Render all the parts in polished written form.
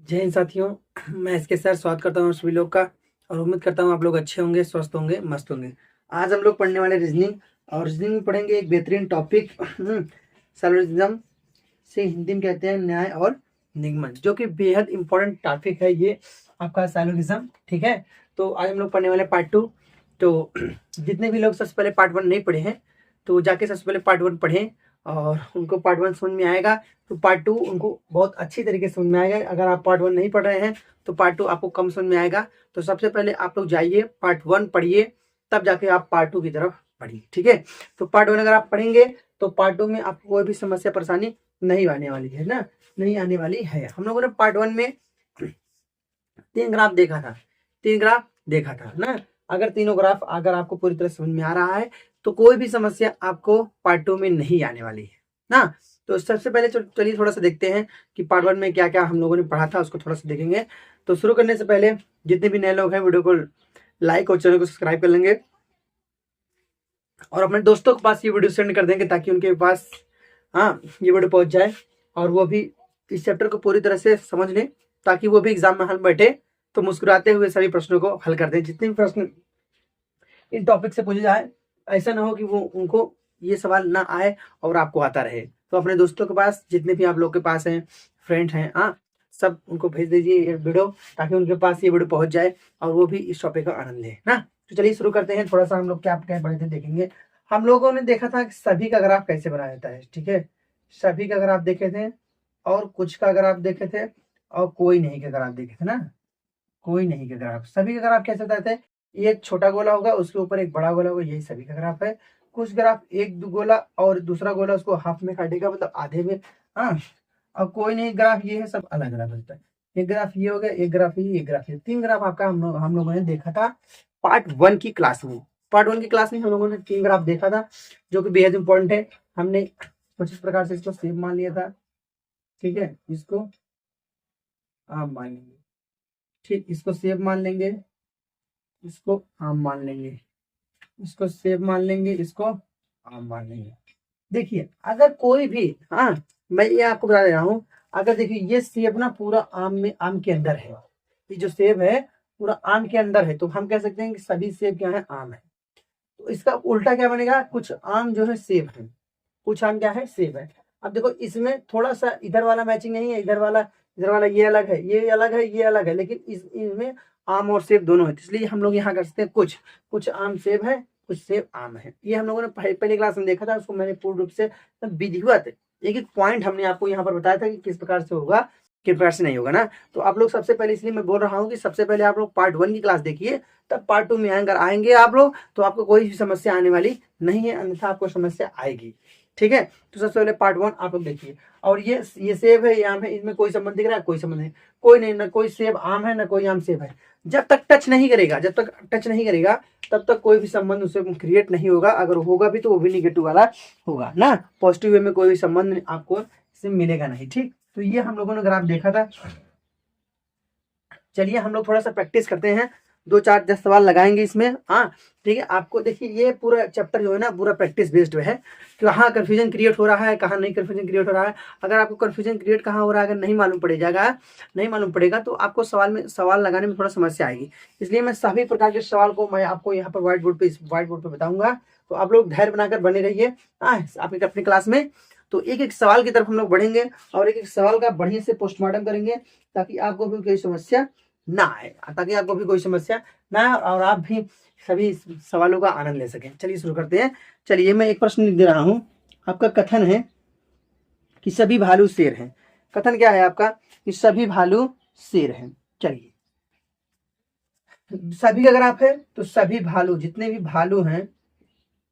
जय हिंद साथियों। मैं इसके सर स्वागत करता हूँ सभी लोग का और उम्मीद करता हूँ आप लोग अच्छे होंगे, स्वस्थ होंगे, मस्त होंगे। आज हम लोग पढ़ने वाले रीजनिंग और रीजनिंग में पढ़ेंगे एक बेहतरीन टॉपिक सैलोजिज्म से हिंदी में कहते हैं न्याय और निगमन, जो कि बेहद इंपॉर्टेंट टॉपिक है ये आपका सैलोजिज्म। ठीक है, तो आज हम लोग पढ़ने वाले पार्ट 2। तो जितने भी लोग सबसे पहले पार्ट 1 नहीं पढ़े हैं तो जाके सबसे पहले पार्ट 1 पढ़ें और उनको पार्ट 1 समझ में आएगा तो पार्ट 2 उनको बहुत अच्छी तरीके से समझ में आएगा। अगर आप पार्ट 1 नहीं पढ़ रहे हैं तो पार्ट 2 आपको कम समझ में आएगा। तो सबसे पहले आप लोग जाइए पार्ट 1 पढ़िए, तब जाके आप पार्ट 2 की तरफ पढ़िए। ठीक है, तो पार्ट 1 अगर आप पढ़ेंगे तो पार्ट 2 में आपको कोई भी समस्या परेशानी नहीं आने वाली है ना, नहीं आने वाली है। हम लोगों ने पार्ट 1 में 3 ग्राफ देखा था, 3 ग्राफ देखा था ना। अगर तीनों ग्राफ अगर आपको पूरी तरह समझ में आ रहा है तो कोई भी समस्या आपको पार्ट 2 में नहीं आने वाली है ना। तो सबसे पहले चलिए थोड़ा सा देखते हैं कि पार्ट 1 में क्या क्या हम लोगों ने पढ़ा था, उसको थोड़ा सा देखेंगे। तो शुरू करने से पहले जितने भी नए लोग हैं वीडियो को लाइक और चैनल को सब्सक्राइब कर लेंगे और अपने दोस्तों के पास ये वीडियो सेंड कर देंगे ताकि उनके पास ये वीडियो पहुंच जाए और वो भी इस चैप्टर को पूरी तरह से समझ लें, ताकि वो भी एग्जाम में हल बैठे तो मुस्कुराते हुए सभी प्रश्नों को हल कर दें। जितने भी प्रश्न इन टॉपिक से पूछे जाए, ऐसा ना हो कि वो उनको ये सवाल ना आए और आपको आता रहे। तो अपने दोस्तों के पास जितने भी आप लोग के पास हैं, फ्रेंड हैं, सब उनको भेज दीजिए ये वीडियो ताकि उनके पास ये वीडियो पहुंच जाए और वो भी इस टॉपिक का आनंद ले ना। तो चलिए शुरू करते हैं। थोड़ा सा हम लोग क्या क्या पढ़े थे देखेंगे। हम लोगों ने देखा था कि सभी का ग्राफ कैसे बनाया जाता है। ठीक है, सभी का ग्राफ देखे थे और कुछ का ग्राफ देखे थे और कोई नहीं का ग्राफ देखे थे ना। कोई नहीं का ग्राफ, सभी का ग्राफ कैसे बताते हैं? एक छोटा गोला होगा, उसके ऊपर एक बड़ा गोला होगा, यही सभी का ग्राफ है। कुछ ग्राफ एक दो गोला और दूसरा गोला उसको हाफ में काटेगा, मतलब आधे में। हाँ, और कोई नहीं ग्राफ ये है, सब अलग अलग होता है। एक ग्राफ ये हो गया, एक ग्राफ ये, एक ग्राफ ये। 3 ग्राफ आपका हम लोगों ने देखा था पार्ट 1 की क्लास में। पार्ट 1 की क्लास में हम लोगों ने 3 ग्राफ देखा था जो कि बेहद इंपॉर्टेंट है। हमने कुछ इस प्रकार से इसको सेव मान लिया था। ठीक है, इसको आप मान लेंगे, ठीक, इसको सेव मान लेंगे, इसको आम मान लेंगे, इसको सेव मान लेंगे, इसको आम मान लेंगे। देखिए अगर कोई भी, मैं ये आपको बता दे रहा हूँ, अगर देखिए ये सेब ना पूरा आम में, आम के अंदर है, ये जो सेब है पूरा आम के अंदर है, तो हम कह सकते हैं कि सभी सेब क्या है, आम है। तो इसका उल्टा क्या बनेगा, कुछ आम जो है सेब है, कुछ आम क्या है, सेब है। अब देखो इसमें थोड़ा सा इधर वाला मैचिंग नहीं है, इधर वाला ये अलग है, ये अलग है, ये अलग है, लेकिन इनमें आम और सेब दोनों है। तो इसलिए हम लोग यहाँ कर सकते हैं कुछ कुछ आम सेब है, कुछ सेब आम है। ये हम लोगों ने पहली क्लास में देखा था, उसको मैंने पूर्ण रूप से विधिवत एक एक पॉइंट हमने आपको यहाँ पर बताया था कि किस प्रकार से होगा, किस प्रकार से नहीं होगा ना। तो आप लोग सबसे पहले, इसलिए मैं बोल रहा हूँ कि सबसे पहले आप लोग पार्ट 1 की क्लास देखिए, तब पार्ट 2 में अगर आएंगे आप लोग तो आपको कोई भी समस्या आने वाली नहीं है, अन्यथा आपको समस्या आएगी। ठीक है, तो सबसे पहले पार्ट 1 आप लोग देखिए। और ये सेब है, ये आम है, इनमें कोई संबंध दिख रहा है? कोई संबंध नहीं, कोई नहीं, ना कोई सेब आम है ना कोई आम सेब है। जब तक टच नहीं करेगा, जब तक टच नहीं करेगा तब तक कोई भी संबंध उससे क्रिएट नहीं होगा। अगर होगा भी तो वो भी निगेटिव वाला होगा ना, पॉजिटिव वे में कोई भी संबंध आपको इससे मिलेगा नहीं। ठीक, तो ये हम लोगों ने ग्राफ देखा था। चलिए हम लोग थोड़ा सा प्रैक्टिस करते हैं, 2 4 10 सवाल लगाएंगे इसमें। ठीक है, आपको देखिए ये पूरा चैप्टर जो है ना पूरा प्रैक्टिस बेस्ड है कि कहाँ कंफ्यूजन क्रिएट हो रहा है, कहाँ नहीं कंफ्यूजन क्रिएट हो रहा है। अगर आपको कंफ्यूजन क्रिएट कहाँ हो रहा है अगर नहीं मालूम पड़ेगा, नहीं मालूम पड़ेगा तो आपको सवाल लगाने में थोड़ा समस्या आएगी। इसलिए मैं सभी प्रकार के सवाल को मैं आपको यहाँ पर व्हाइट बोर्ड पे बताऊंगा। तो आप लोग धैर्य बनाकर बने रहिए आपकी अपनी क्लास में। तो एक एक सवाल की तरफ हम लोग बढ़ेंगे और एक एक सवाल का बढ़िया से पोस्टमार्टम करेंगे ताकि आपको भी कोई समस्या ना आए, ताकि आपको भी कोई समस्या ना आए और आप भी सभी सवालों का आनंद ले सकें। चलिए शुरू करते हैं। चलिए मैं एक प्रश्न लिख दे रहा हूं। आपका कथन है कि सभी भालू शेर हैं। कथन क्या है आपका कि सभी भालू शेर हैं। चलिए सभी का ग्राफ है तो सभी भालू, जितने भी भालू हैं,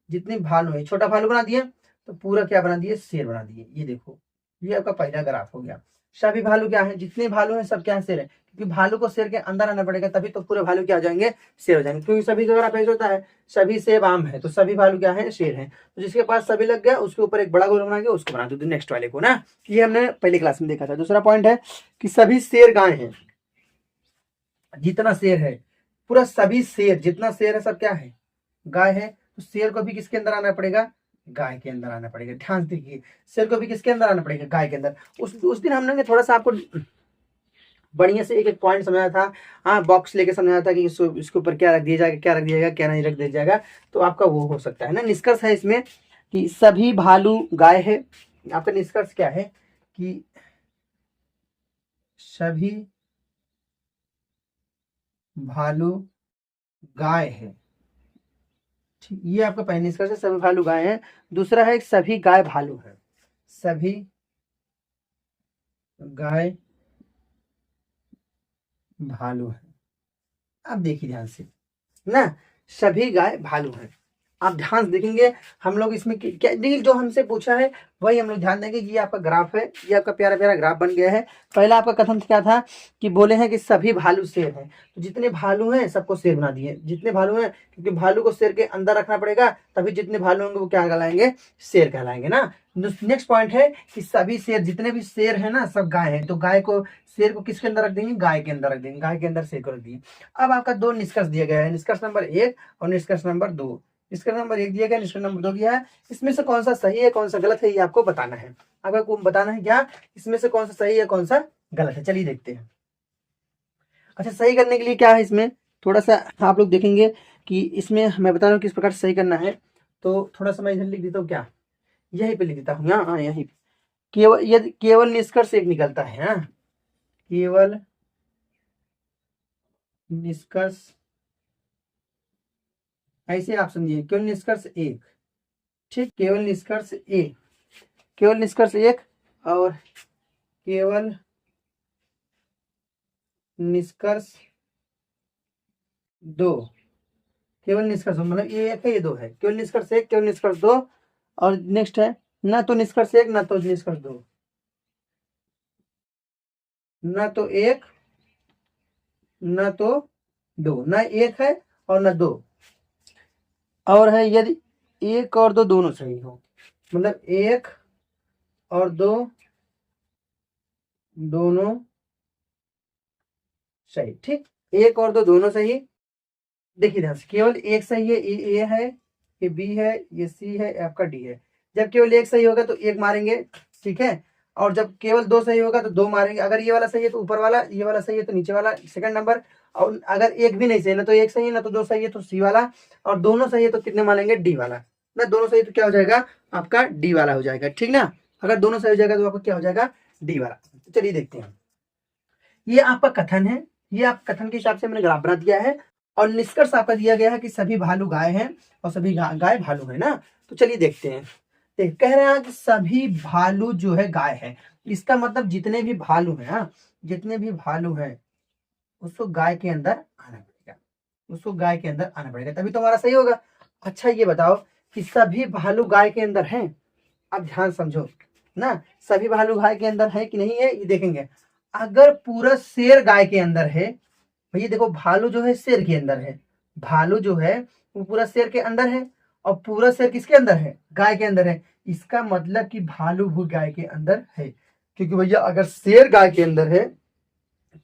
जितने भालू हैं, छोटा भालू बना दिए तो पूरा क्या बना दिए, शेर बना दिए। ये देखो ये आपका पहला ग्राफ हो गया। सभी भालू क्या है, जितने भालू हैं सब क्या है, शेर है। क्योंकि भालू को शेर के अंदर आना पड़ेगा तभी तो पूरे भालू क्या हो जाएंगे, शेर हो जाएंगे। क्योंकि सभी का ग्राफ ऐसा होता है, सभी सेब आम है तो सभी भालू क्या है, शेर है। तो जिसके पास सभी लग गया उसके ऊपर एक बड़ा गोल बना के उसको बना दो नेक्स्ट वाले को ना। ये हमने पहली क्लास में देखा था। दूसरा पॉइंट है कि सभी शेर गाय हैं। जितना शेर है, पूरा सभी शेर, जितना शेर है सब क्या है, गाय है। तो शेर को भी किसके अंदर आना पड़ेगा, गाय के अंदर आना पड़ेगा। ध्यान देखिए शेर को भी किसके अंदर आना पड़ेगा, गाय के अंदर। उस दिन हमने थोड़ा सा आपको बढ़िया से एक एक पॉइंट समझाया था। हाँ, बॉक्स लेके समझाया था कि इसके ऊपर क्या रख दिया जाएगा, क्या रख दिया जाएगा, क्या नहीं रख दिया जाएगा, तो आपका वो हो सकता है ना। निष्कर्ष है इसमें कि सभी भालू गाय है। आपका निष्कर्ष क्या है कि सभी भालू गाय है। ठीक, ये आपका पहला निष्कर्ष है, सभी भालू गाय है। दूसरा है सभी गाय भालू है। सभी गाय भालू है। अब देखिए ध्यान से ना, सभी गाय भालू हैं। आप ध्यान से देखेंगे हम लोग इसमें क्या देखिए, जो हमसे पूछा है वही हम लोग ध्यान देंगे। ये आपका ग्राफ है, ये आपका प्यारा प्यारा ग्राफ बन गया है। पहला आपका कथन क्या था कि बोले हैं कि सभी भालू शेर हैं, तो जितने भालू हैं सबको शेर बना दिए, जितने भालू हैं, क्योंकि भालू को शेर के अंदर रखना पड़ेगा, तभी जितने भालू होंगे वो क्या कहलाएंगे, शेर कहलाएंगे ना। नेक्स्ट पॉइंट है कि सभी शेर, जितने भी शेर है ना सब गाय है, तो गाय को, शेर को किसके अंदर रख देंगे, गाय के अंदर रख देंगे, गाय के अंदर शेर को रख दिए। अब आपका दो निष्कर्ष दिया गया है, निष्कर्ष नंबर 1 और निष्कर्ष नंबर 2। निष्कर्ष नंबर 1 दिया गया, निष्कर्ष नंबर 2 दिया है। इसमें से कौन सा सही है कौन सा गलत है ये आपको बताना है। आपको बताना है क्या, इसमें से कौन सा सही है कौन सा गलत है। चलिए देखते हैं। अच्छा, सही करने के लिए क्या है इसमें, थोड़ा सा आप लोग देखेंगे कि इसमें मैं बता रहा हूँ किस प्रकार से सही करना है। तो थोड़ा सा मैं इधर लिख देता हूँ, क्या यहीं पे लिख देता हूँ, हाँ यहीं पे। केवल यदि केवल निष्कर्ष एक निकलता है, हाँ केवल निष्कर्ष, ऐसे आप समझिए, केवल निष्कर्ष एक। ठीक, केवल निष्कर्ष एक, केवल निष्कर्ष एक और केवल निष्कर्ष 2। केवल निष्कर्ष मतलब ये एक है ये 2 है, केवल निष्कर्ष 1 केवल निष्कर्ष 2। और नेक्स्ट है ना तो निष्कर्ष 1 ना तो निष्कर्ष 2, ना तो 1 ना तो 2, ना 1 है और ना 2। और है यदि 1 और 2 दोनों सही हो, मतलब 1 और 2 दोनों सही। ठीक, 1 और 2 दोनों सही। देखिए ध्यान से, केवल एक सही है, ये है, ये बी है, ये सी है, आपका डी है। जब केवल एक सही होगा तो एक मारेंगे, ठीक है। और जब केवल 2 सही होगा तो 2 मारेंगे। अगर ये वाला सही है तो ऊपर वाला, ये वाला सही है तो नीचे वाला, सेकंड नंबर। और अगर एक भी नहीं सही है, ना तो एक सही है ना तो 2 सही है तो सी वाला, और दोनों सही है तो कितने मानेंगे, डी वाला। ना दोनों सही तो क्या हो जाएगा आपका, डी वाला हो जाएगा, ठीक ना। अगर दोनों सही हो जाएगा तो आपका क्या हो जाएगा, डी वाला। तो चलिए देखते हैं, ये आपका कथन है, ये आप कथन के हिसाब से मैंने ग्राफ बना दिया है। और निष्कर्ष आपका दिया गया है कि सभी भालू गाय हैं और सभी गाय भालू है ना। तो चलिए देखते हैं। कह रहे हैं कि सभी भालू जो है गाय है, इसका मतलब जितने भी भालू हैं, हाँ जितने भी भालू हैं उसको गाय के अंदर आना पड़ेगा, उसको गाय के अंदर आना पड़ेगा, तभी तो हमारा सही होगा। अच्छा ये बताओ कि सभी भालू गाय के अंदर हैं। अब ध्यान समझो ना, सभी भालू गाय के अंदर है कि नहीं है ये देखेंगे। अगर पूरा शेर गाय के अंदर है, भैया देखो भालू जो है शेर के अंदर है, भालू जो है वो पूरा शेर के अंदर है, और पूरा शेर किसके अंदर है, गाय के अंदर है। इसका मतलब कि भालू भी गाय के अंदर है, क्योंकि भैया अगर शेर गाय के अंदर है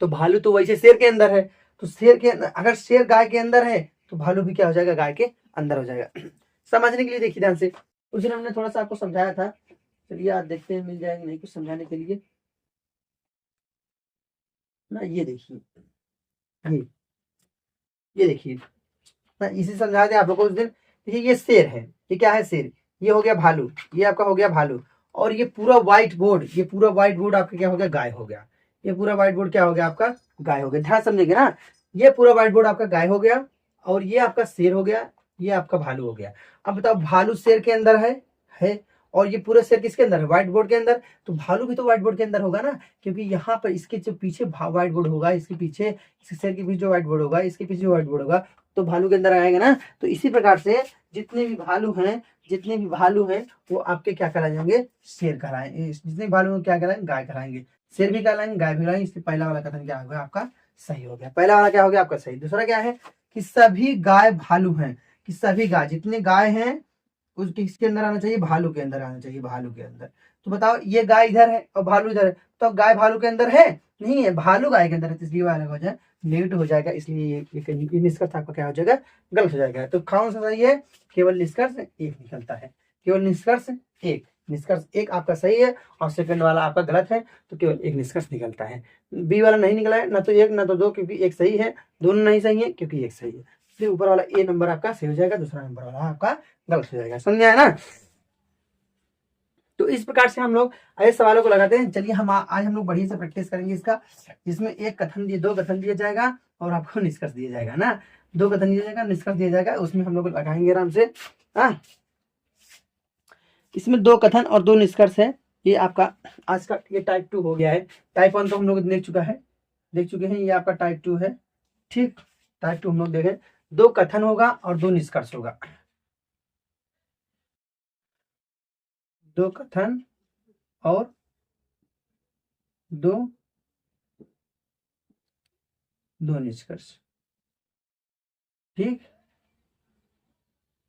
तो भालू तो वैसे शेर के अंदर है। तो शेर के अंदर, अगर शेर गाय के अंदर है तो भालू भी क्या हो जाएगा, गाय के अंदर हो जाएगा। समझने के लिए देखिए ध्यान से, उस दिन हमने थोड़ा सा आपको समझाया था। चलिए आज देखते हैं मिल जाएगा नहीं कुछ समझाने के लिए ना। ये देखिए, ये देखिए ना, इसी समझा दे आप लोग को उस दिन। देखिए ये शेर है, ये क्या है शेर, ये हो गया भालू, ये आपका हो गया भालू। और ये पूरा व्हाइट बोर्ड, ये पूरा व्हाइट बोर्ड आपका क्या हो गया, गाय हो गया। ये पूरा व्हाइट बोर्ड क्या हो गया आपका, गाय हो गया। ध्यान समझेंगे ना, ये पूरा व्हाइट बोर्ड आपका गाय हो गया, और ये आपका शेर हो गया, ये आपका भालू हो गया। अब बताओ भालू शेर के अंदर है, और ये पूरा शेर किसके अंदर है, व्हाइट बोर्ड के अंदर। तो भालू भी तो व्हाइट बोर्ड के अंदर होगा ना, क्योंकि यहाँ पर इसके जो पीछे व्हाइट बोर्ड होगा, इसके पीछे, इसके शेर के पीछे जो व्हाइट बोर्ड होगा, इसके पीछे व्हाइट बोर्ड होगा, तो भालू के अंदर आएगा ना। तो इसी प्रकार से जितने भी भालू हैं, जितने भी भालू हैं वो आपके क्या कराएंगे, शेर कराएंगे। जितने भालू हैं क्या कराएंगे, गाय कराएंगे। शेर भी कहलाएंगे, गाय भी कराएंगे। इसलिए पहला वाला कथन क्या होगा आपका, सही हो गया। पहला वाला क्या हो गया आपका सही। दूसरा क्या है कि सभी गाय भालू हैं, कि सभी गाय, जितने गाय हैं उस किसके अंदर आना चाहिए, भालू के अंदर आना चाहिए, भालू के अंदर। तो बताओ ये गाय इधर है और भालू इधर है, तो गाय भालू के अंदर है नहीं है, भालू गाय के अंदर है, तो इसलिए वाला हो जाए नेगेटिव हो जाएगा। इसलिए ये निष्कर्ष आपका क्या हो जाएगा, गलत हो जाएगा। तो कौन सा सही है, केवल निष्कर्ष एक निकलता है, केवल निष्कर्ष एक। निष्कर्ष एक आपका सही है और सेकंड वाला आपका गलत है, तो केवल एक निष्कर्ष निकलता है। बी वाला नहीं निकला है, ना तो एक ना तो दो, क्योंकि एक सही है, दोनों नहीं सही है क्योंकि एक सही है। इसलिए ऊपर वाला ए नंबर आपका सही हो जाएगा, दूसरा नंबर वाला आपका गलत हो जाएगा। समझ में आया ना? तो इस प्रकार से हम लोग ऐसे सवालों को लगाते हैं। चलिए हम आज हम लोग बढ़िया से प्रैक्टिस करेंगे इसका, जिसमें एक कथन दिए, दो कथन दिया जाएगा और आपको निष्कर्ष दिया जाएगा ना, दो कथन दिया जाएगा, निष्कर्ष दिया जाएगा, उसमें हम लोग लगाएंगे आराम से। हाँ, इसमें दो कथन और दो निष्कर्ष है। ये आपका आज का ये टाइप 2 हो गया है। टाइप 1 तो हम लोग देख चुके हैं, ये आपका टाइप 2 है। ठीक, टाइप 2 हम लोग देखें, दो कथन होगा और दो निष्कर्ष होगा। दो कथन और दो निष्कर्ष। ठीक,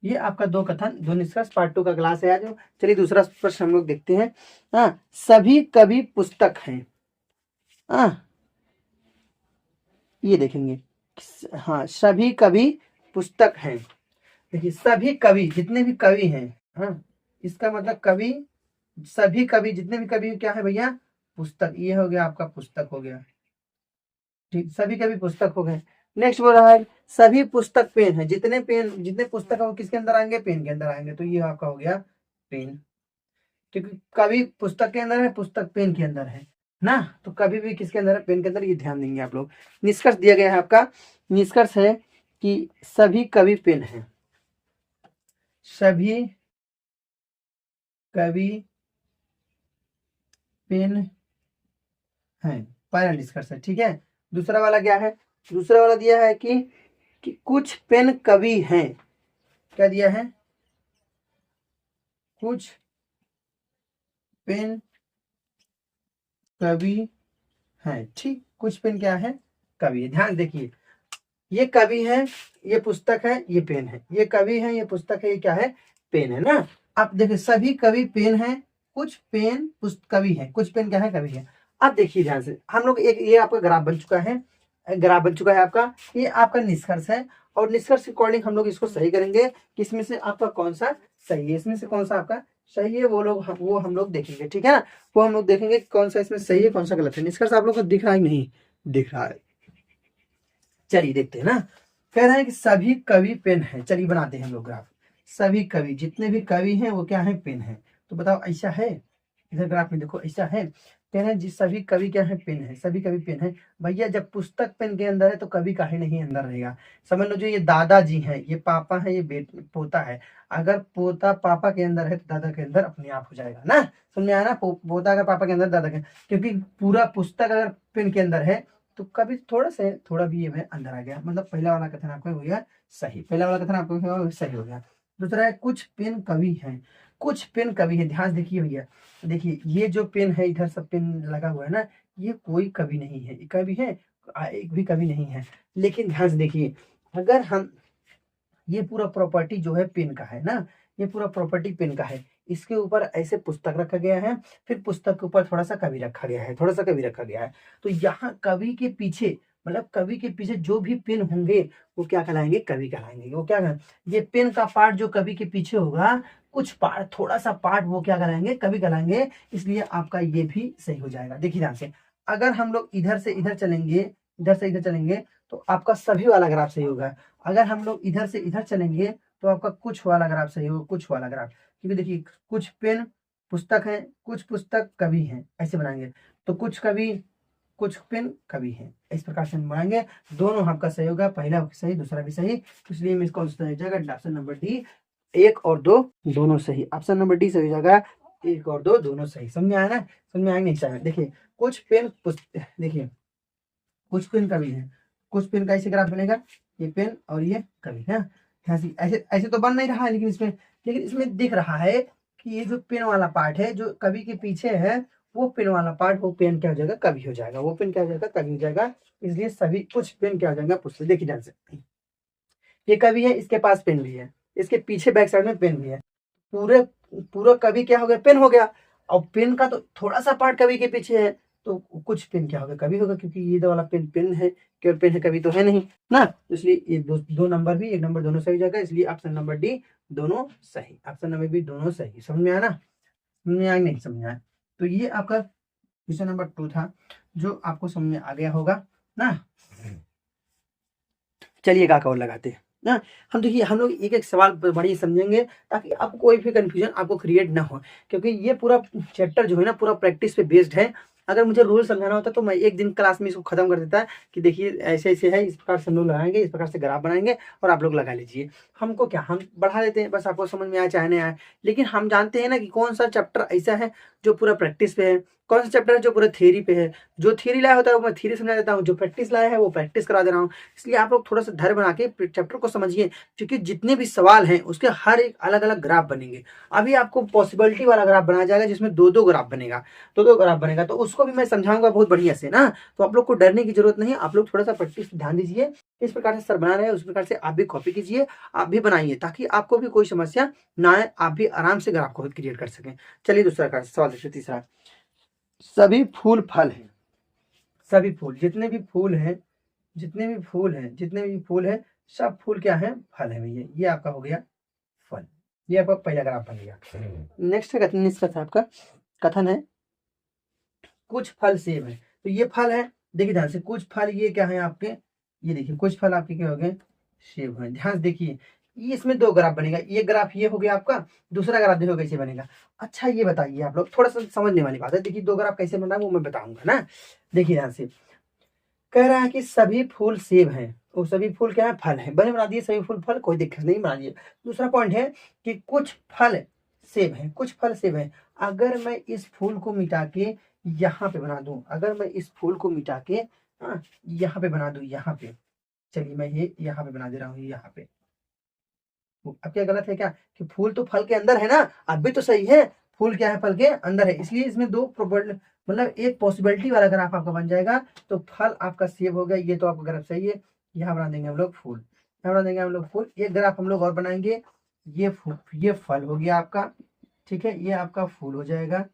ये आपका दो कथन दो निष्कर्ष पार्ट 2 का क्लास है आज। चलिए दूसरा प्रश्न हम लोग देखते हैं। हाँ, सभी कवि पुस्तक हैं। हाँ, ये देखेंगे। हाँ, सभी कवि पुस्तक हैं। देखिए, सभी कवि जितने भी कवि हैं, हाँ, इसका मतलब कवि, सभी कवि जितने भी कवि क्या है भैया? पुस्तक। ये हो गया आपका पुस्तक हो गया। ठीक, सभी कवि पुस्तक हो गए। नेक्स्ट बोल रहा है सभी पुस्तक पेन है। जितने पुस्तक है वो किसके अंदर आएंगे? पेन के अंदर आएंगे। तो ये आपका हो गया पेन, क्योंकि कवि पुस्तक के अंदर है, पुस्तक पेन के अंदर है ना, तो कभी भी किसके अंदर है? पेन के अंदर। ये ध्यान देंगे आप लोग। निष्कर्ष दिया गया है आपका, निष्कर्ष है कि सभी कवि पेन है। सभी कवि पेन है, पहला निष्कर्ष है। ठीक है, दूसरा वाला क्या है? दूसरा वाला दिया है कि कुछ पेन कवि हैं। क्या दिया है? कुछ पेन कवि हैं। ठीक, कुछ पेन क्या है? कवि है। ध्यान देखिए, ये कवि है, ये पुस्तक है, ये पेन है। ये कवि है, ये पुस्तक है, ये क्या है? पेन है ना। अब देखिए, सभी कवि पेन है, कुछ पेन कवि है, कुछ पेन क्या है? कवि है। अब देखिए ध्यान से, हम लोग एक ये आपका ग्राफ बन चुका है, आपका। ये आपका निष्कर्ष है और निष्कर्ष के अकॉर्डिंग हम लोग इसको सही करेंगे कि इसमें से आपका कौन सा सही है, इसमें से कौन सा आपका सही है, वो हम लोग देखेंगे। ठीक है ना, वो हम लोग देखेंगे कौन सा इसमें सही है, कौन सा गलत है। निष्कर्ष आप लोग को दिख रहा है नहीं? दिख रहा है। चलिए देखते हैं ना। कह रहे हैं कि सभी कवि पेन है। चलिए बनाते हैं हम लोग ग्राफ। सभी कवि जितने भी कवि हैं वो क्या है? पेन है। तो बताओ ऐसा है? इधर ग्राफ में देखो, ऐसा है? कह रहे हैं जी सभी कवि क्या है? पेन है। सभी कवि पेन है। भैया जब पुस्तक पेन के अंदर है तो कवि काहे नहीं अंदर रहेगा? समझ लो, जो ये दादाजी हैं, ये पापा है, ये पोता है। अगर पोता पापा के अंदर है तो दादा के अंदर अपने आप हो जाएगा ना। समझ में आया ना? पोता अगर पापा के अंदर, दादा के, क्योंकि पूरा पुस्तक अगर पेन के अंदर है तो कभी थोड़ा भी ये में अंदर आ गया। मतलब पहला वाला कथन आपका हो गया सही, पहला वाला कथन आपका सही हो गया। दूसरा है कुछ पेन कवि हैं। कुछ पेन कवि है। ध्यान देखिए भैया, देखिए ये जो पेन है, इधर सब पेन लगा हुआ है ना, ये कोई कवि नहीं है। ये कवि है? एक भी कवि नहीं है। लेकिन ध्यान से देखिए, अगर हम ये पूरा प्रॉपर्टी जो है पेन का है ना, ये पूरा प्रॉपर्टी पेन का है, इसके ऊपर ऐसे पुस्तक रखा गया है, फिर पुस्तक के ऊपर थोड़ा सा कवि रखा गया है, थोड़ा सा कवि रखा गया है। तो यहाँ कवि के पीछे, मतलब कवि के पीछे जो भी पेन होंगे वो क्या कहलाएंगे? कवि कहलाएंगे। वो क्या कहलाएंगे? ये पेन का पार्ट जो कवि के पीछे होगा, कुछ पार्ट, थोड़ा सा पार्ट, वो क्या कहलाएंगे? कवि कहलाएंगे। इसलिए आपका ये भी सही हो जाएगा। देखिए ध्यान से, अगर हम लोग इधर से इधर चलेंगे, इधर से इधर चलेंगे तो आपका सभी वाला ग्राफ सही होगा। अगर हम लोग इधर से इधर चलेंगे तो आपका कुछ वाला ग्राफ सही होगा, कुछ वाला ग्राफ। क्योंकि देखिए, कुछ पेन पुस्तक है, कुछ पुस्तक कवि हैं, ऐसे बनाएंगे। तो कुछ कवि, कुछ पेन कवि हैं, इस प्रकार से हम बनाएंगे। दोनों आपका सही होगा, पहला सही, दूसरा भी सही। इसलिए मैं इसको सही हो जाएगा ऑप्शन नंबर डी, 1 और 2 दोनों सही। ऑप्शन नंबर डी सही हो जाएगा, 1 और 2 दोनों सही। समझ में आया ना? समझ में आएंगे नहीं चाहिए। देखिए कुछ पेन देखिए, कुछ पेन कवि है, कुछ पेन का ऐसे ग्राफ बनेगा, ये पेन और ये कवि है। ऐसे ऐसे ऐसे तो बन नहीं रहा है, लेकिन इसमें दिख रहा है कि ये जो पेन वाला पार्ट है, जो कवि के पीछे है, वो पेन वाला पार्ट, वो पेन क्या हो जाएगा? कवि हो जाएगा। वो पेन क्या हो जाएगा? कवि हो जाएगा। इसलिए सभी कुछ पेन क्या हो जाएगा? पुस्तक। देखिए ध्यान से, ये कवि है, इसके पास पेन भी है, इसके पीछे बैक साइड में पेन भी है। पूरे पूरा कवि क्या हो गया? पेन हो गया। और पेन का तो थोड़ा सा पार्ट कवि के पीछे है, तो कुछ पेन क्या होगा? कवि होगा, क्योंकि ये वाला पेन पेन है, केवल पेन है, कवि तो है नहीं ना। तो इसलिए ये दो नंबर भी, 1 नंबर दोनों सही हो जाएगा। इसलिए ऑप्शन नंबर डी दोनों सही, ऑप्शन नंबर बी दोनों सही। समझ में आया ना? समझ में आया नहीं समझ में आया? तो ये आपका क्वेश्चन नंबर 2 था, जो आपको समझ में आ गया होगा ना। चलिए का और लगाते हैं ना। हम देखिए हम लोग एक एक सवाल बढ़िया समझेंगे, ताकि आपको कोई भी कंफ्यूजन आपको क्रिएट ना हो, क्योंकि ये पूरा चैप्टर जो है ना पूरा प्रैक्टिस पे बेस्ड है। अगर मुझे रूल समझाना होता तो मैं एक दिन क्लास में इसको खत्म कर देता कि देखिए ऐसे ऐसे है, इस प्रकार से हम लोग लगाएंगे, इस प्रकार से ग्राफ बनाएंगे और आप लोग लगा लीजिए। हमको क्या, हम बढ़ा देते हैं, बस आपको समझ में आए चाहे नहीं आए। लेकिन हम जानते हैं ना कि कौन सा चैप्टर ऐसा है जो पूरा प्रैक्टिस पे है, कौन सा चैप्टर है जो पूरा थियरी पे है। जो थियरी लाया होता है वो मैं थियरी समझा देता हूँ, जो प्रैक्टिस लाया है वो प्रैक्टिस करा दे रहा हूँ। इसलिए आप लोग थोड़ा सा धैर्य बना के चैप्टर को समझिए, क्योंकि जितने भी सवाल हैं उसके हर एक अलग अलग ग्राफ बनेंगे। अभी आपको पॉसिबिलिटी वाला ग्राफ बनाया जाएगा जिसमें दो दो ग्राफ बनेगा, दो दो ग्राफ बनेगा, तो उसको भी मैं समझाऊंगा बहुत बढ़िया से ना। तो आप लोग को डरने की जरूरत नहीं है, आप लोग थोड़ा सा प्रैक्टिस ध्यान दीजिए। इस प्रकार से सर बना रहे हैं उस प्रकार से आप भी कॉपी कीजिए, आप भी बनाइए, ताकि आपको भी कोई समस्या ना आए, आप भी आराम से ग्राफ को क्रिएट कर सकें। चलिए दूसरा सवाल देखिए, तीसरा। सभी फूल फल हैं, सभी फूल जितने भी फूल हैं, जितने भी फूल हैं, जितने भी फूल हैं, सब फूल क्या है, फल है भैया। ये आपका हो गया फल, ये आपका पहला ग्राफ बन गया। नेक्स्ट का कथन, इसका था आपका कथन है कुछ फल सेब है। तो ये फल है, देखिए ध्यान से, कुछ फल ये क्या है आपके, ये देखिए कुछ फल आपके क्या हो गए, सेब है। ध्यान से देखिए, ये इसमें दो ग्राफ बनेगा, ये ग्राफ ये हो गया आपका, दूसरा ग्राफ देखो कैसे बनेगा। अच्छा ये बताइए आप लोग, थोड़ा सा समझने वाली बात है, देखिए दो ग्राफ कैसे बना है वो मैं बताऊंगा ना। देखिए ध्यान से, कह रहा है कि सभी फूल सेब हैं, वो सभी फूल क्या है, फल है। बने बना दिए सभी फूल फल, कोई दिक्कत नहीं, बना दिए। दूसरा पॉइंट है कि कुछ फल सेब है, कुछ फल सेब है। अगर मैं इस फूल को मिटा के यहाँ पे बना दूं, अगर मैं इस फूल को मिटा के यहाँ पे बना दूं, यहाँ पे, चलिए मैं ये यहाँ पे बना दे रहा हूँ, यहाँ पे। अब क्या गलत है क्या, कि फूल तो फल के अंदर है ना, अब भी तो सही है, फूल क्या है, फल के अंदर है। इसलिए इसमें दो प्रोबेबल, मतलब एक पॉसिबिलिटी वाला ग्राफ आपका बन जाएगा। तो फल आपका सेब हो गया, ये तो आपका ग्राफ सही है। यहाँ बना देंगे हम लोग फूल, यहाँ बना देंगे हम लोग फूल। एक ग्राफ हम लोग और बनाएंगे, ये फल हो गया आपका, ठीक है, ये आपका फूल हो जाएगा,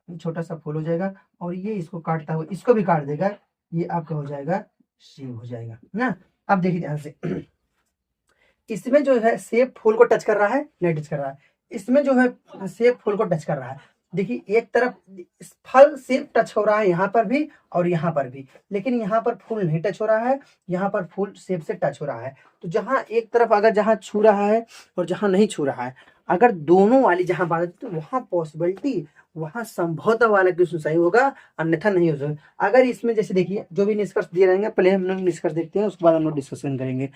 छोटा सा फूल हो जाएगा। और ये इसको काटता हुआ इसको भी काट देगा, ये आपका हो जाएगा सेब हो जाएगा ना। अब देखिए ध्यान से, इसमें जो है सेब फूल को टच कर रहा है, नहीं टच कर रहा है। इसमें जो है सेब फूल को टच कर रहा है। देखिए एक तरफ फल सेब टच हो रहा है यहाँ पर भी और यहाँ पर भी, लेकिन यहाँ पर फूल नहीं टच हो रहा है, यहाँ पर फूल सेब से टच हो रहा है। तो जहाँ एक तरफ अगर जहाँ छू रहा है और जहाँ नहीं छू रहा है, अगर दोनों वाली जहाँ बात है, तो वहाँ पॉसिबिलिटी, वहाँ संभवतः वाला क्वेश्चन सही होगा, अन्यथा नहीं हो सकता। अगर इसमें जैसे देखिए जो भी निष्कर्ष दिए रहेंगे, पहले हम लोग निष्कर्ष देखते हैं, उसके बाद हम लोग डिस्कशन करेंगे।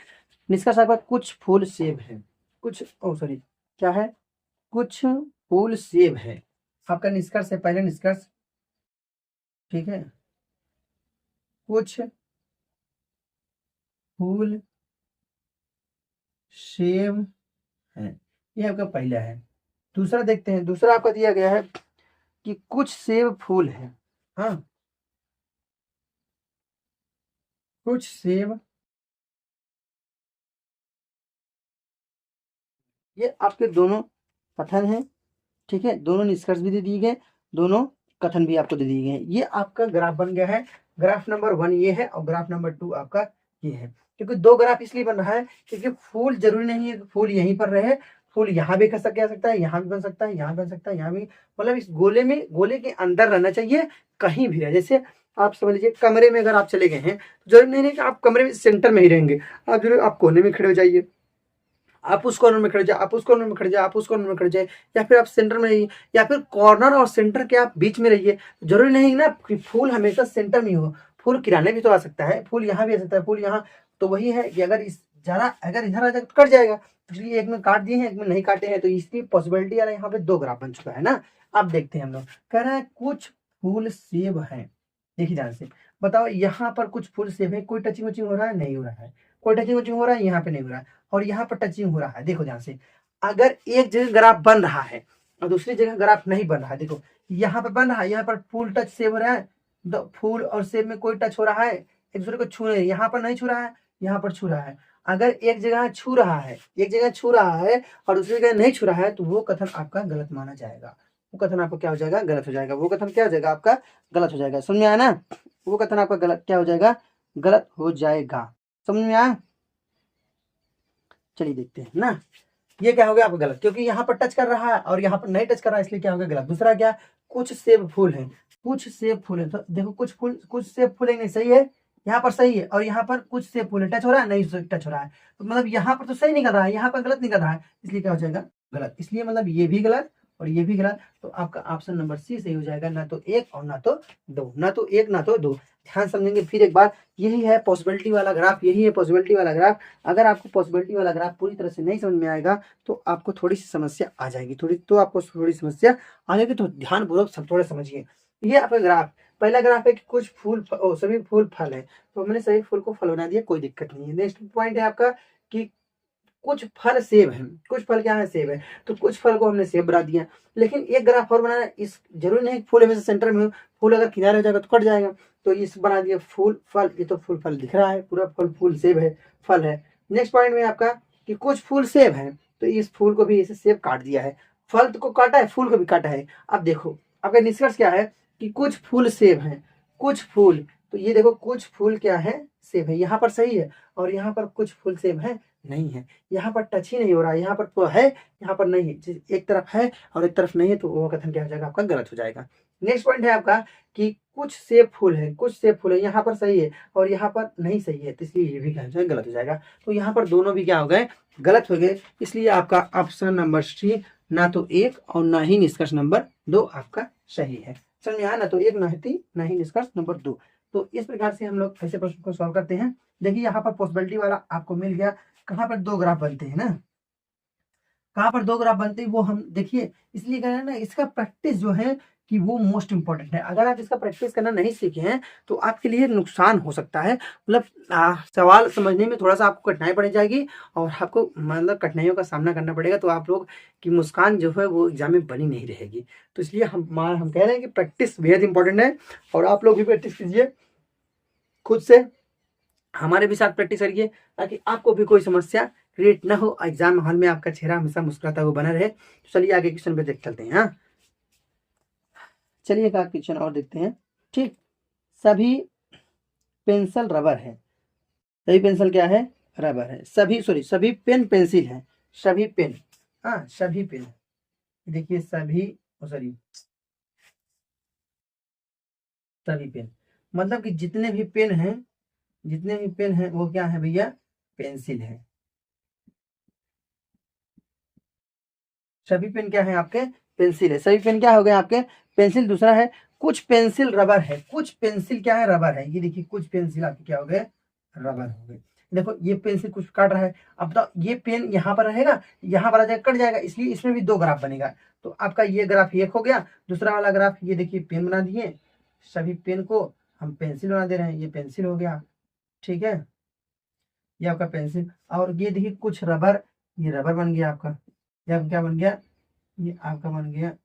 निष्कर्ष आपका कुछ फूल सेब है, कुछ ओ सॉरी क्या है, कुछ फूल सेब है, आपका निष्कर्ष है, पहले निष्कर्ष, ठीक है। कुछ फूल सेब है, ये आपका पहला है। दूसरा देखते हैं, दूसरा आपका दिया गया है कि कुछ सेब फूल है, हाँ, कुछ सेब, ये आपके दोनों कथन है, ठीक है, दोनों निष्कर्ष भी दे दिए गए, दोनों कथन भी आपको दे दिए गए। ये आपका ग्राफ बन गया है। ग्राफ नंबर 1 ये है और ग्राफ नंबर 2 आपका ये है। क्योंकि दो ग्राफ इसलिए बन रहा है क्योंकि फूल जरूरी नहीं है कि फूल यहीं पर रहे, फूल यहाँ भी कर सकता है, यहाँ भी बन सकता है, यहाँ बन सकता है, यहाँ भी, मतलब इस गोले में, गोले के अंदर रहना चाहिए, कहीं भी रहे। जैसे आप समझ लीजिए कमरे में अगर आप चले गए हैं, तो जरूरी नहीं है कि आप कमरे में सेंटर में ही रहेंगे, आप जरूर आप कोने में खड़े हो जाइए, आप उस कॉर्नर में खड़े जाए, आप उस कॉर्नर में खड़े जाए, आप उस कॉर्नर में खड़े जाए, या फिर आप सेंटर में रहिए, या फिर कॉर्नर और सेंटर के आप बीच में रहिए। जरूरी नहीं ना कि फूल हमेशा सेंटर में ही हो, फूल किराने भी तो आ सकता है, फूल यहाँ भी आ सकता है, फूल यहाँ। तो वही है कि अगर इस जरा अगर इधर आ जाए तो कट जाएगा, इसलिए एक में काट दिए हैं, एक में नहीं काटे हैं, तो इसकी पॉसिबिलिटी आ रहा है, यहाँ पे दो ग्राफ बन चुका है ना। अब देखते हैं हम लोग, कह रहा है कुछ फूल सेब है। देखिए ध्यान से बताओ, यहाँ पर कुछ फूल सेब है, कोई टचिंग वचिंग हो रहा है, नहीं हो रहा है, कोई टचिंग वचिंग हो रहा है, यहाँ पे नहीं हो रहा है, और यहाँ पर टचिंग हो रहा है। देखो ध्यान से, अगर एक जगह ग्राफ बन रहा है और दूसरी जगह ग्राफ नहीं बन रहा है, देखो यहाँ पर बन रहा है, यहाँ पर फूल टच सेब हो रहा है, फूल और सेब में कोई टच हो रहा है, एक दूसरे को छू नहीं, यहाँ पर नहीं छू रहा है, यहाँ पर छू रहा है। अगर एक जगह छू रहा है, एक जगह छू रहा है और दूसरी जगह नहीं छू रहा है, तो वो कथन आपका गलत माना जाएगा, वो कथन आपका क्या हो जाएगा, गलत हो जाएगा, वो कथन क्या हो जाएगा आपका, गलत हो जाएगा। समझ में आया ना, वो कथन आपका गलत क्या हो जाएगा, गलत हो जाएगा। समझ में आया, चलिए देखते हैं ना। ये क्या हो गया आपका गलत, क्योंकि यहाँ पर टच कर रहा है और यहाँ पर नहीं टच कर रहा है, इसलिए क्या हो गया गलत। दूसरा क्या, कुछ सेब फूल है, कुछ सेब फूल है, तो देखो कुछ सेब फूल है नहीं, सही है, यहाँ पर सही है, और यहाँ पर कुछ सेब फूल है, टच हो रहा है नहीं, टच हो रहा है, तो मतलब यहाँ पर तो सही निकल रहा है, यहाँ पर गलत निकल रहा है, इसलिए क्या हो जाएगा गलत। इसलिए मतलब ये भी गलत और ये भी गलत, तो आपका ऑप्शन नंबर सी सही हो जाएगा, ना तो एक और ना तो दो, ना तो एक ना तो दो। ध्यान समझेंगे फिर एक बार, यही है पॉसिबिलिटी वाला ग्राफ, यही है पॉसिबिलिटी वाला ग्राफ। अगर आपको पॉसिबिलिटी वाला ग्राफ पूरी तरह से नहीं समझ में आएगा तो आपको थोड़ी सी समस्या आ जाएगी, आपको थोड़ी समस्या आ जाएगी, तो ध्यानपूर्वक सब थोड़ा समझिए। ये आपका ग्राफ, पहला ग्राफ है कि कुछ फूल सभी फूल फल है, तो मैंने सभी फूल को फल बना दिया, कोई दिक्कत नहीं है। नेक्स्ट पॉइंट है आपका कि कुछ फल सेब है, कुछ फल क्या है सेब है, तो कुछ फल को हमने सेब बना दिया। लेकिन एक ग्राफ और बनाना, इस जरूरी नहीं फूल हमेशा सेंटर में हो, फूल अगर किनारे हो जाएगा तो कट जाएगा, तो इस बना दिया फूल फल, ये तो फूल फल दिख रहा है, पूरा फल फूल सेब है, फल है। नेक्स्ट पॉइंट में आपका कि कुछ फूल सेब है, तो इस फूल को भी इसे सेब काट दिया है, फल को काटा है, फूल को भी काटा है। अब देखो आपका निष्कर्ष क्या है कि कुछ फूल सेब है, कुछ फूल, तो ये देखो कुछ फूल क्या है सेब है, यहाँ पर सही है, और यहाँ पर कुछ फूल सेब है नहीं है, यहाँ पर टच ही नहीं हो रहा है, यहाँ पर तो है यहाँ पर नहीं है, एक तरफ है और एक तरफ नहीं है, तो वो कथन क्या हो जाएगा आपका गलत हो जाएगा। नेक्स्ट पॉइंट है आपका कि कुछ सेब फूल है, कुछ सेब फूल है, यहाँ पर सही है और यहाँ पर नहीं सही है, तो इसलिए ये भी क्या हो जाएगा गलत हो जाएगा। तो यहाँ पर दोनों भी क्या हो गए गलत हो गए, इसलिए आपका ऑप्शन नंबर सी ना तो एक और ना ही निष्कर्ष नंबर दो आपका सही है। समझ में आया, ना तो एक ना ही निष्कर्ष नंबर दो। तो इस प्रकार से हम लोग ऐसे प्रश्न को सॉल्व करते हैं। देखिए यहाँ पर पॉसिबिलिटी वाला आपको मिल गया, कहाँ पर दो ग्राफ बनते हैं ना, कहाँ पर दो ग्राफ बनते हैं वो हम देखिए, इसलिए कह रहे हैं ना, इसका प्रैक्टिस जो है कि वो मोस्ट इंपॉर्टेंट है। अगर आप इसका प्रैक्टिस करना नहीं सीखे हैं तो आपके लिए नुकसान हो सकता है, मतलब सवाल समझने में थोड़ा सा आपको कठिनाई पड़ जाएगी और आपको मतलब कठिनाइयों का सामना करना पड़ेगा, तो आप लोग की मुस्कान जो है वो एग्जाम में बनी नहीं रहेगी। तो इसलिए हम कह रहे हैं कि प्रैक्टिस बेहद इंपॉर्टेंट है, और आप लोग भी प्रैक्टिस कीजिए खुद से, हमारे भी साथ प्रैक्टिस करिए, ताकि आपको भी कोई समस्या क्रिएट ना हो, एग्जाम हॉल में आपका चेहरा हमेशा मुस्कुराता हुआ बना रहे। तो चलिए आगे क्वेश्चन पे देख चलते हैं। हाँ चलिए एक क्वेश्चन और देखते हैं। ठीक, सभी पेंसिल रबर है, सभी पेंसिल क्या है रबर है, सभी पेन पेंसिल है, सभी पेन, हाँ सभी पेन, देखिए सभी पेन, मतलब कि जितने भी पेन हैं वो क्या है भैया पेंसिल है, सभी पेन क्या है आपके पेंसिल है, सभी पेन क्या हो गए आपके पेंसिल। दूसरा है कुछ पेंसिल रबर है, कुछ पेंसिल क्या है रबर है, ये देखिए कुछ पेंसिल आपके क्या हो गए रबर हो गए। देखो ये पेंसिल कुछ काट रहा है, अब बताओ ये पेन यहाँ पर रहेगा, यहाँ पर आ जाएगा कट जाएगा, इसलिए इसमें भी दो ग्राफ बनेगा। तो आपका ये ग्राफ एक हो गया, दूसरा वाला ग्राफ ये देखिए पेन बना दिए, सभी पेन को हम पेंसिल बना दे रहे हैं, ये पेंसिल हो गया, ठीक है, ये आपका पेंसिल। और ये देखिए कुछ रबर, ये रबर बन गया आपका, ये आपका क्या बन गया, ये आपका बन गया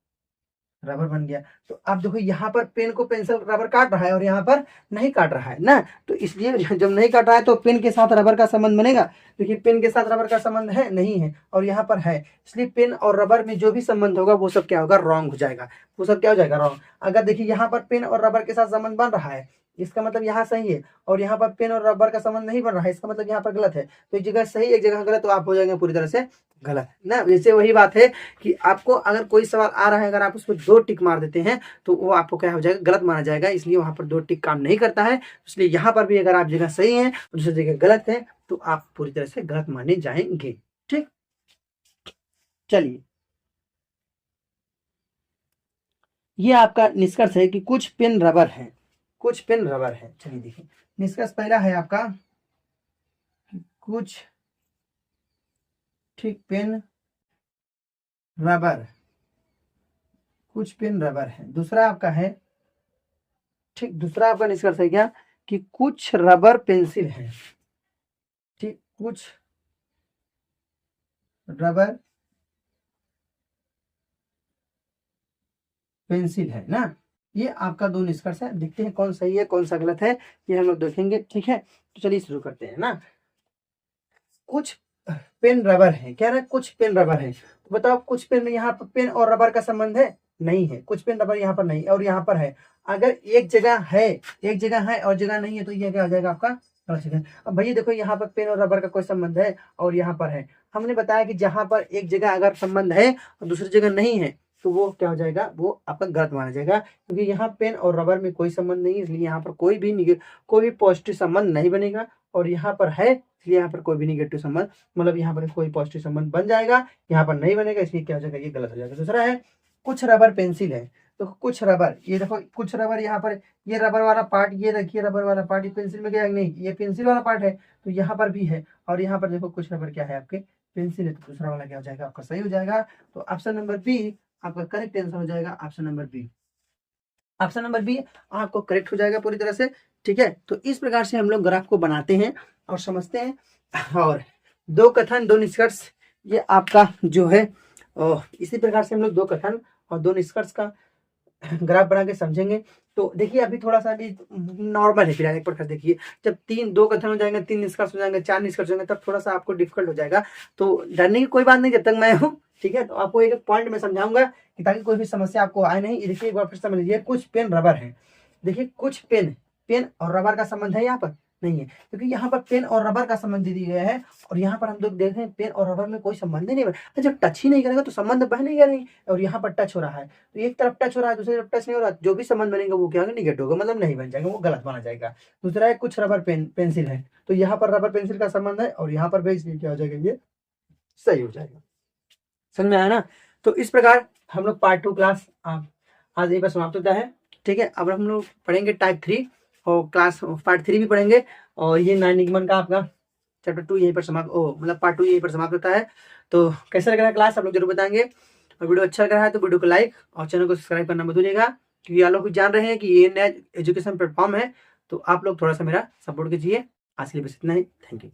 रबर बन गया। तो आप देखो यहाँ पर पेन को पेंसिल रबर काट रहा है और यहाँ पर नहीं काट रहा है ना, तो इसलिए जब नहीं काट रहा है तो पेन के साथ रबर का संबंध बनेगा, देखिए पेन के साथ रबर का संबंध है नहीं है, और यहाँ पर है, इसलिए पेन और रबर में जो भी संबंध होगा वो सब क्या होगा रॉन्ग हो जाएगा, वो सब क्या हो जाएगा रॉन्ग। अगर देखिए यहाँ पर पेन और रबर के साथ संबंध बन रहा है, इसका मतलब यहाँ सही है, और यहाँ पर पेन और रबर का संबंध नहीं बन रहा है, इसका मतलब यहाँ पर गलत है। तो एक जगह सही एक जगह गलत, तो आप हो जाएंगे पूरी तरह से गलत ना। जैसे वही बात है कि आपको अगर कोई सवाल आ रहा है, अगर आप उसमें दो टिक मार देते हैं तो वो आपको क्या हो जाएगा गलत माना जाएगा, इसलिए वहां पर दो टिक काम नहीं करता है। इसलिए यहाँ पर भी अगर आप जगह सही है और दूसरी जगह गलत है तो आप पूरी तरह से गलत माने जाएंगे। ठीक, चलिए ये आपका निष्कर्ष है कि कुछ पेन रबर है, कुछ पेन रबर है। चलिए देखिए निष्कर्ष पहला है आपका कुछ ठीक पेन रबर, कुछ पेन रबर है। दूसरा आपका है ठीक, दूसरा आपका निष्कर्ष है क्या कि कुछ रबर पेंसिल है, ठीक कुछ रबर पेंसिल है ना। ये आपका दो निष्कर्ष है, देखते हैं कौन सही है कौन सा गलत है, ये हम लोग देखेंगे। ठीक है, तो चलिए शुरू करते हैं ना। कुछ पेन रबर है, कह रहा है कुछ पेन रबर है, तो बताओ कुछ पेन में यहाँ पर पेन और रबर का संबंध है नहीं है, कुछ पेन रबर यहाँ पर नहीं और यहाँ पर है। अगर एक जगह है और जगह नहीं है तो ये क्या हो जाएगा आपका गलत चीज है। अब भैया देखो यहाँ पर पेन और रबर का कोई संबंध है और यहाँ पर है। हमने बताया कि जहां पर एक जगह अगर संबंध है और दूसरी जगह नहीं है तो वो क्या हो जाएगा, वो आपका गलत माना जाएगा, क्योंकि यहाँ पेन और रबर में कोई संबंध नहीं है, इसलिए यहाँ पर कोई भी पॉजिटिव संबंध नहीं बनेगा। और यहाँ पर है इसलिए यहाँ पर कोई भी निगेटिव संबंध, मतलब यहाँ पर कोई पॉजिटिव संबंध बन जाएगा, यहाँ पर नहीं बनेगा, इसलिए क्या हो जाएगा, ये गलत हो जाएगा। दूसरा है कुछ रबर पेंसिल है। तो कुछ रबर, ये देखो कुछ रबर, यहाँ पर ये रबर वाला पार्ट, ये देखिए रबर वाला पार्ट, ये पेंसिल में गया नहीं, ये पेंसिल वाला पार्ट है, तो यहाँ पर भी है। और यहाँ पर देखो कुछ रबर क्या है आपके, पेंसिल है, तो दूसरा वाला क्या हो जाएगा आपका सही हो जाएगा। तो ऑप्शन नंबर बी आपका करेक्ट आंसर हो जाएगा, option number B. Option number B आपको करेक्ट हो जाएगा पूरी तरह से। ठीक है, तो इस प्रकार से हम लोग ग्राफ को बनाते हैं और समझते हैं। और दो कथन दो निष्कर्ष, ये आपका जो है इसी प्रकार से हम लोग दो कथन और दो निष्कर्ष का ग्राफ बना के समझेंगे। तो देखिए अभी थोड़ा सा भी नॉर्मल है फिलहाल, एक प्रकार देखिए जब दो कथन हो जाएंगे, तीन निष्कर्ष हो जाएंगे, चार निष्कर्ष हो जाएंगे, तब थोड़ा सा आपको डिफिकल्ट हो जाएगा। तो डरने की कोई बात नहीं जब तक मैं हूँ। ठीक है, तो आपको एक पॉइंट में समझाऊंगा कि ताकि कोई भी समस्या आपको आए नहीं। देखिए एक बार फिर समझ लीजिए, कुछ पेन रबर है। देखिए कुछ पेन, पेन और रबर का संबंध है यहाँ पर नहीं है, क्योंकि यहाँ पर पेन और रबर का संबंध दे दिया गया है और यहाँ पर हम लोग देख रहे हैं पेन और रबर में कोई संबंध ही नहीं बना। जब टच ही नहीं करेगा तो संबंध बनेगा नहीं। और यहाँ पर टच हो रहा है तो एक तरफ टच हो रहा है, दूसरी तरफ टच नहीं हो रहा, जो भी संबंध बनेगा वो क्या होगा, निगेटिव होगा, मतलब नहीं बन जाएगा, वो गलत माना जाएगा। दूसरा है कुछ रबर पेंसिल है, तो यहाँ पर रबर पेंसिल का संबंध है और यहाँ पर भी, इसलिए क्या हो जाएगा, ये सही हो जाएगा। समझ में आया ना। तो इस प्रकार हम लोग पार्ट 2 क्लास आज यही पर समाप्त होता है। ठीक है, अब हम लोग पढ़ेंगे टाइप 3 और क्लास पार्ट 3 भी पढ़ेंगे। और ये 9 निगमन का आपका चैप्टर 2 यहीं पर समाप्त मतलब पार्ट 2 यहीं पर समाप्त होता है। तो कैसा लग रहा है क्लास आप लोग जरूर बताएंगे। और वीडियो अच्छा लग रहा है तो वीडियो को लाइक और चैनल को सब्सक्राइब करना मत भूलिएगा, क्योंकि आप लोग जान रहे हैं कि ये नया एजुकेशन प्लेटफॉर्म है, तो आप लोग थोड़ा सा मेरा सपोर्ट कीजिए। आज के लिए बस इतना ही, थैंक यू।